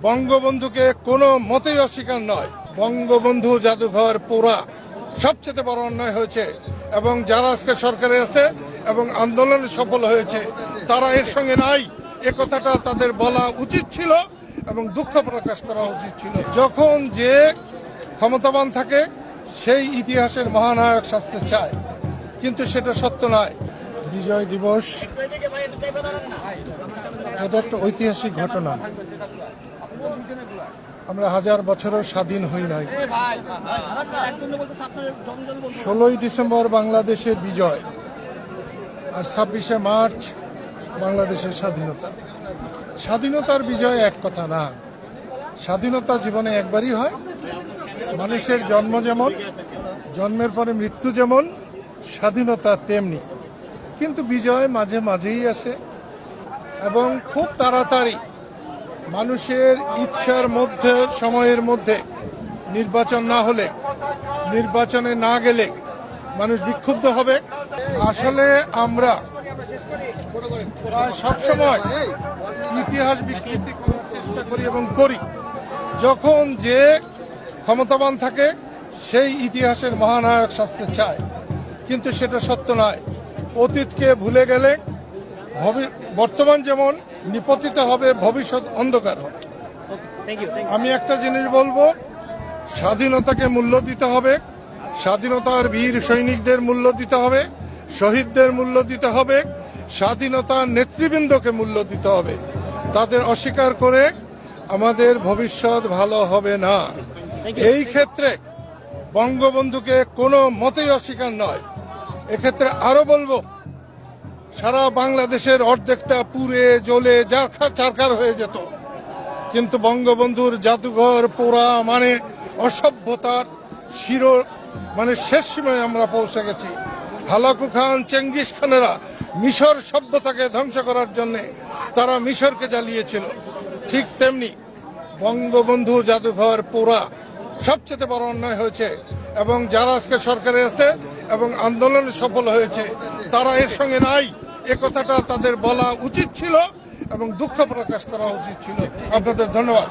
বঙ্গবন্ধুকে কোনো মতেই অস্বীকার নয়। বঙ্গবন্ধু জাদুঘর পোড়া সবচেয়ে বড় অন্যায় হয়েছে এবং যারা আজকে সরকারে আছে এবং আন্দোলনে সফল হয়েছে তারা এর সঙ্গে নাই, এ কথাটা তাদের বলা উচিত ছিল এবং দুঃখ প্রকাশ করা উচিত ছিল। যখন যে ক্ষমতাবান থাকে সেই ইতিহাসের মহানায়ক শাস্তি চায়, কিন্তু সেটা সত্য নয়। বিজয় দিবস এটা একটা ঐতিহাসিক ঘটনা। আমরা হাজার বছরও স্বাধীন হই নাই। 16ই ডিসেম্বর বাংলাদেশের বিজয় আর 26শে মার্চ বাংলাদেশের স্বাধীনতা। স্বাধীনতার বিজয় এক কথা না। স্বাধীনতা জীবনে একবারই হয়। মানুষের জন্ম যেমন, জন্মের পরে মৃত্যু যেমন, স্বাধীনতা তেমনি। কিন্তু বিজয় মাঝে মাঝেই আসে এবং খুব তাড়াতাড়ি মানুষের ইচ্ছার মধ্যে, সময়ের মধ্যে নির্বাচন না হলে, নির্বাচনে না গেলে মানুষ বিক্ষুব্ধ হবে। আসলে আমরা প্রায় সবসময় ইতিহাস বিকৃতি করার চেষ্টা করি এবং করি। যখন যে ক্ষমতাবান থাকে সেই ইতিহাসের মহানায়ক শাস্তি চায়, কিন্তু সেটা সত্য নয়। অতীতকে ভুলে গেলে বর্তমান যেমন নিপতিত হবে, ভবিষ্যৎ অন্ধকার হবে। আমি একটা জিনিস বলবো, স্বাধীনতাকে মূল্য দিতে হবে, স্বাধীনতার বীর সৈনিকদের মূল্য দিতে হবে, শহীদদের মূল্য দিতে হবে, স্বাধীনতার নেতৃবৃন্দকে মূল্য দিতে হবে। তাদের অস্বীকার করে আমাদের ভবিষ্যৎ ভালো হবে না। এই ক্ষেত্রে বঙ্গবন্ধুকে কোনো মতেই অস্বীকার নয়। এক্ষেত্রে আরো বলবো, সারা বাংলাদেশের অর্ধেকটা পুড়ে জ্বলে চারখার হয়ে যেত, কিন্তু বঙ্গবন্ধুর জাদুঘর পোড়া মানে অসভ্যতার শেষ সীমায় আমরা পৌঁছে গেছি। হালাকু খান, চেঙ্গিস খানেরা মিশর সভ্যতাকে ধ্বংস করার জন্য তারা মিশরকে জ্বালিয়েছিল। ঠিক তেমনি বঙ্গবন্ধু জাদুঘর পোড়া সবচেয়ে বড় অন্যায় হয়েছে এবং যারা আজকে সরকারে আছে এবং আন্দোলনে সফল হয়েছে তারা এর সঙ্গে নাই, এ কথাটা তাদের বলা উচিত ছিল এবং দুঃখ প্রকাশ করা উচিত ছিল। আপনাদের ধন্যবাদ।